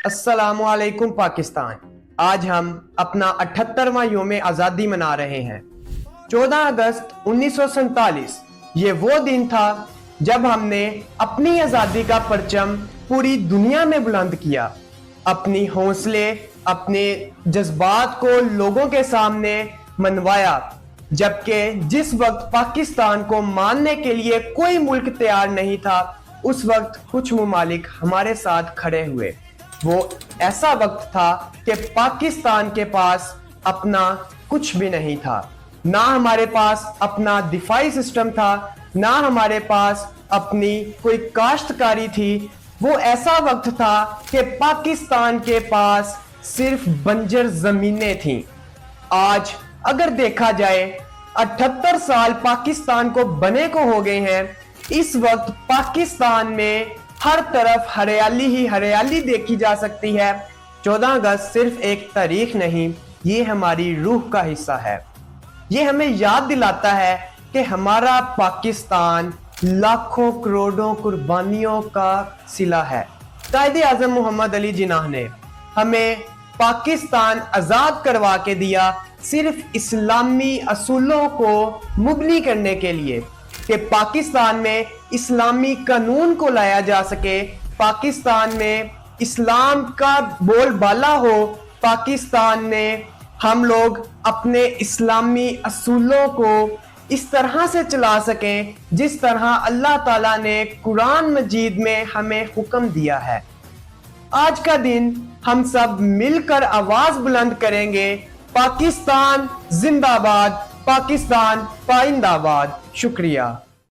अस्सलामुअलैकुम पाकिस्तान। आज हम अपना 78वां योम आज़ादी मना रहे हैं। 14 अगस्त 1947 ये वो दिन था जब हमने अपनी आज़ादी का परचम पूरी दुनिया में बुलंद किया। अपनी हौसले, अपने जज्बात को लोगों के सामने मनवाया, जबकि जिस वक्त पाकिस्तान को मानने के लिए कोई मुल्क तैयार नहीं था, उस वक्त कुछ ममालिक हमारे साथ खड़े हुए। वो ऐसा वक्त था कि पाकिस्तान के पास अपना कुछ भी नहीं था। ना हमारे पास अपना दिफाई सिस्टम था, ना हमारे पास अपनी कोई काश्तकारी थी। वो ऐसा वक्त था कि पाकिस्तान के पास सिर्फ बंजर जमीनें थीं। आज अगर देखा जाए 78 साल पाकिस्तान को बने को हो गए हैं। इस वक्त पाकिस्तान में हर तरफ हरियाली ही हरियाली देखी जा सकती है। 14 अगस्त सिर्फ एक तारीख नहीं, ये हमारी रूह का हिस्सा है। ये हमें याद दिलाता है कि हमारा पाकिस्तान लाखों करोड़ों कुर्बानियों का सिला है। कायदे-ए-आज़म मोहम्मद अली जिन्नाह ने हमें पाकिस्तान आज़ाद करवा के दिया, सिर्फ इस्लामी असूलों को मुबनी करने के लिए कि पाकिस्तान में इस्लामी कानून को लाया जा सके, पाकिस्तान में इस्लाम का बोलबाला हो, पाकिस्तान में हम लोग अपने इस्लामी असूलों को इस तरह से चला सकें जिस तरह अल्लाह ताला ने कुरान मजीद में हमें हुक्म दिया है। आज का दिन हम सब मिलकर आवाज बुलंद करेंगे, पाकिस्तान जिंदाबाद, पाकिस्तान पाइंदाबाद। शुक्रिया।